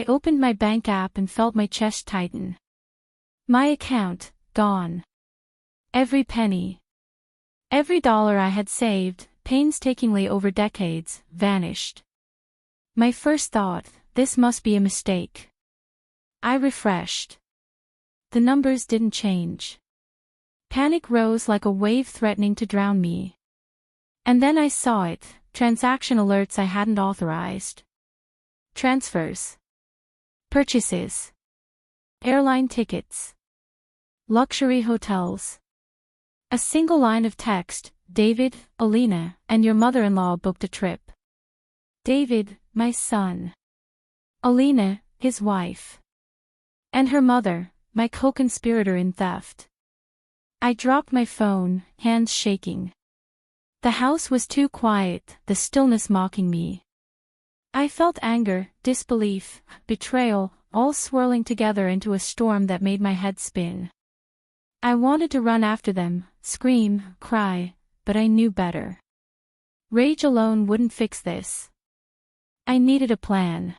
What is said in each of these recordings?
opened my bank app and felt my chest tighten. My account, gone. Every penny. Every dollar I had saved, painstakingly over decades, vanished. My first thought, this must be a mistake. I refreshed. The numbers didn't change. Panic rose like a wave threatening to drown me. And then I saw it, transaction alerts I hadn't authorized. Transfers. Purchases. Airline tickets. Luxury hotels. A single line of text, David, Alina, and your mother-in-law booked a trip. David, my son. Alina, his wife. And her mother, my co-conspirator in theft. I dropped my phone, hands shaking. The house was too quiet, the stillness mocking me. I felt anger, disbelief, betrayal, all swirling together into a storm that made my head spin. I wanted to run after them, scream, cry, but I knew better. Rage alone wouldn't fix this. I needed a plan.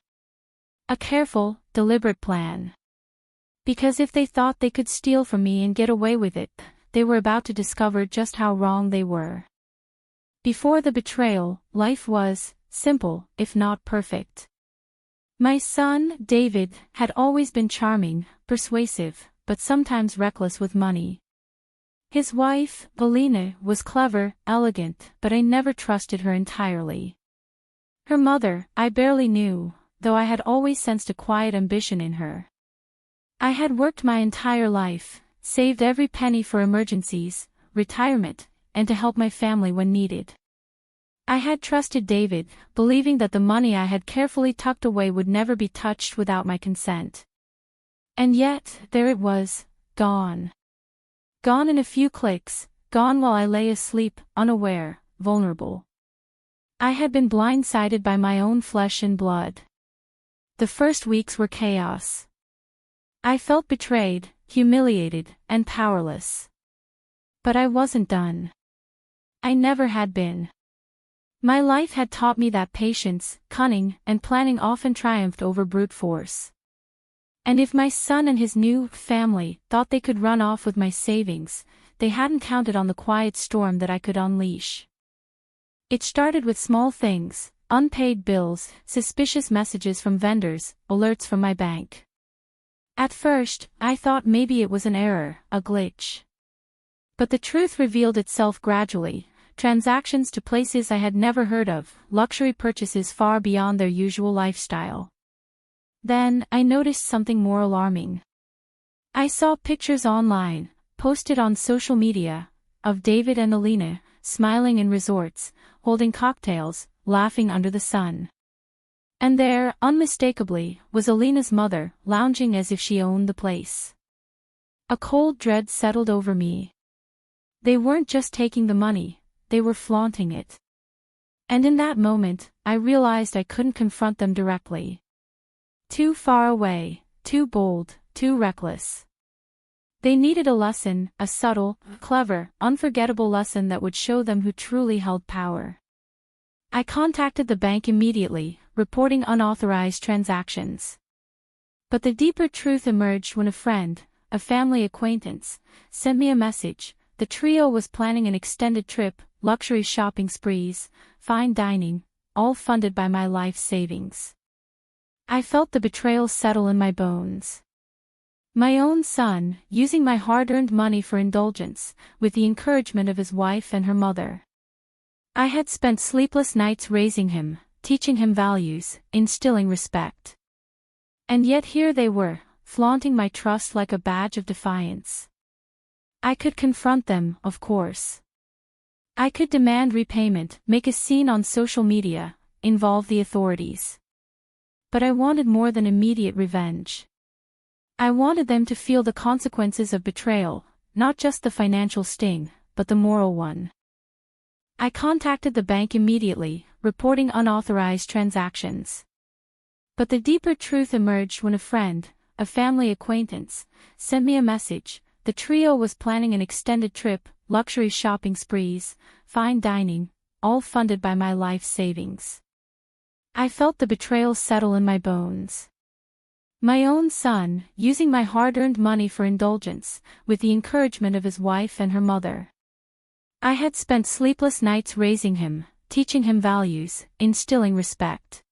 A careful, deliberate plan. Because if they thought they could steal from me and get away with it, they were about to discover just how wrong they were. Before the betrayal, life was simple, if not perfect. My son, David, had always been charming, persuasive, but sometimes reckless with money. His wife, Alina, was clever, elegant, but I never trusted her entirely. Her mother, I barely knew, though I had always sensed a quiet ambition in her. I had worked my entire life, saved every penny for emergencies, retirement, and to help my family when needed. I had trusted David, believing that the money I had carefully tucked away would never be touched without my consent. And yet, there it was, gone. Gone in a few clicks, gone while I lay asleep, unaware, vulnerable. I had been blindsided by my own flesh and blood. The first weeks were chaos. I felt betrayed, humiliated, and powerless. But I wasn't done. I never had been. My life had taught me that patience, cunning, and planning often triumphed over brute force. And if my son and his new family thought they could run off with my savings, they hadn't counted on the quiet storm that I could unleash. It started with small things, unpaid bills, suspicious messages from vendors, alerts from my bank. At first, I thought maybe it was an error, a glitch. But the truth revealed itself gradually, transactions to places I had never heard of, luxury purchases far beyond their usual lifestyle. Then, I noticed something more alarming. I saw pictures online, posted on social media, of David and Alina, smiling in resorts, holding cocktails, laughing under the sun. And there, unmistakably, was Alina's mother, lounging as if she owned the place. A cold dread settled over me. They weren't just taking the money, they were flaunting it. And in that moment, I realized I couldn't confront them directly. Too far away, too bold, too reckless. They needed a lesson, a subtle, clever, unforgettable lesson that would show them who truly held power. I contacted the bank immediately, reporting unauthorized transactions. But the deeper truth emerged when a friend, a family acquaintance, sent me a message. The trio was planning an extended trip, luxury shopping sprees, fine dining, all funded by my life savings. I felt the betrayal settle in my bones. My own son, using my hard-earned money for indulgence, with the encouragement of his wife and her mother. I had spent sleepless nights raising him, teaching him values, instilling respect. And yet here they were, flaunting my trust like a badge of defiance. I could confront them, of course. I could demand repayment, make a scene on social media, involve the authorities. But I wanted more than immediate revenge. I wanted them to feel the consequences of betrayal, not just the financial sting, but the moral one. I contacted the bank immediately, reporting unauthorized transactions. But the deeper truth emerged when a friend, a family acquaintance, sent me a message. The trio was planning an extended trip, luxury shopping sprees, fine dining, all funded by my life savings. I felt the betrayal settle in my bones. My own son, using my hard-earned money for indulgence, with the encouragement of his wife and her mother. I had spent sleepless nights raising him, teaching him values, instilling respect.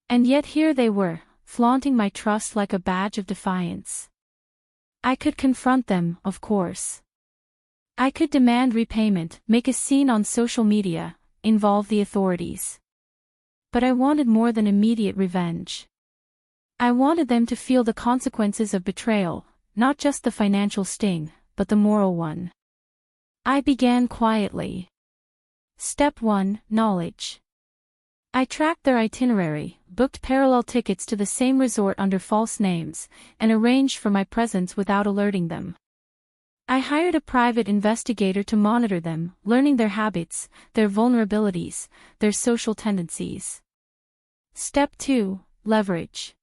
And yet here they were, flaunting my trust like a badge of defiance. I could confront them, of course. I could demand repayment, make a scene on social media, involve the authorities. But I wanted more than immediate revenge. I wanted them to feel the consequences of betrayal, not just the financial sting, but the moral one. I began quietly. Step 1: Knowledge. I tracked their itinerary, booked parallel tickets to the same resort under false names, and arranged for my presence without alerting them. I hired a private investigator to monitor them, learning their habits, their vulnerabilities, their social tendencies. Step 2: Leverage.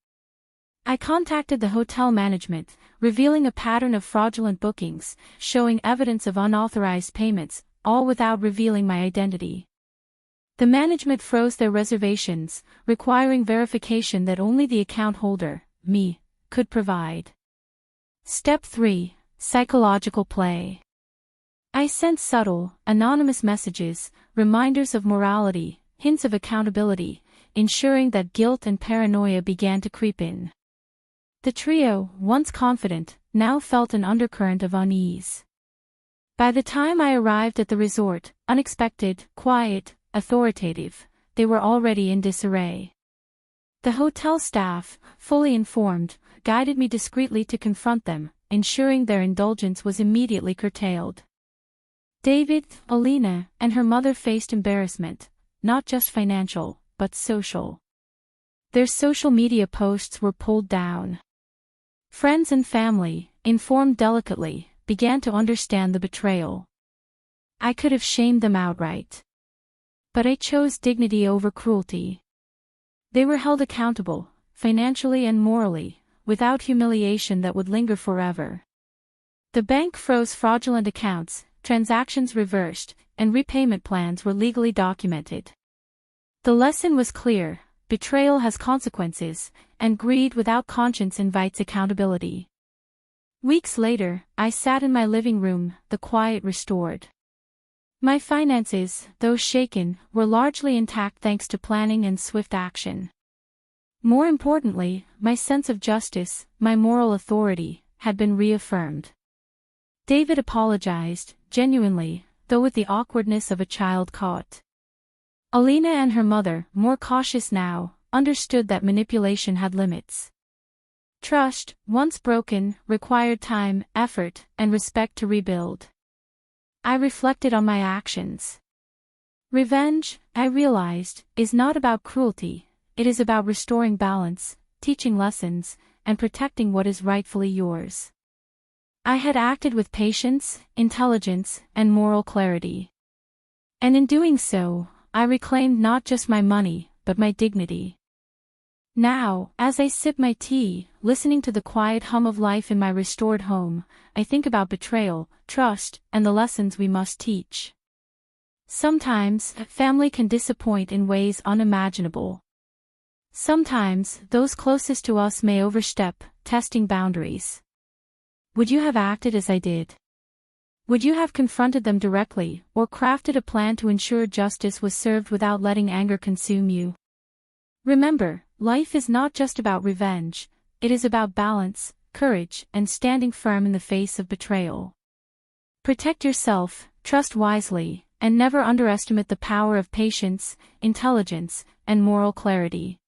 I contacted the hotel management, revealing a pattern of fraudulent bookings, showing evidence of unauthorized payments, all without revealing my identity. The management froze their reservations, requiring verification that only the account holder, me, could provide. Step 3: Psychological play. I sent subtle, anonymous messages, reminders of morality, hints of accountability, ensuring that guilt and paranoia began to creep in. The trio, once confident, now felt an undercurrent of unease. By the time I arrived at the resort, unexpected, quiet, authoritative, they were already in disarray. The hotel staff, fully informed, guided me discreetly to confront them, ensuring their indulgence was immediately curtailed. David, Alina, and her mother faced embarrassment, not just financial, but social. Their social media posts were pulled down. Friends and family, informed delicately, began to understand the betrayal. I could have shamed them outright. But I chose dignity over cruelty. They were held accountable, financially and morally, without humiliation that would linger forever. The bank froze fraudulent accounts, transactions reversed, and repayment plans were legally documented. The lesson was clear: betrayal has consequences, and greed without conscience invites accountability. Weeks later, I sat in my living room, the quiet restored. My finances, though shaken, were largely intact thanks to planning and swift action. More importantly, my sense of justice, my moral authority, had been reaffirmed. David apologized, genuinely, though with the awkwardness of a child caught. Alina and her mother, more cautious now, understood that manipulation had limits. Trust, once broken, required time, effort, and respect to rebuild. I reflected on my actions. Revenge, I realized, is not about cruelty, it is about restoring balance, teaching lessons, and protecting what is rightfully yours. I had acted with patience, intelligence, and moral clarity. And in doing so, I reclaimed not just my money, but my dignity. Now, as I sip my tea, listening to the quiet hum of life in my restored home, I think about betrayal, trust, and the lessons we must teach. Sometimes, family can disappoint in ways unimaginable. Sometimes, those closest to us may overstep, testing boundaries. Would you have acted as I did? Would you have confronted them directly, or crafted a plan to ensure justice was served without letting anger consume you? Remember, life is not just about revenge, it is about balance, courage, and standing firm in the face of betrayal. Protect yourself, trust wisely, and never underestimate the power of patience, intelligence, and moral clarity.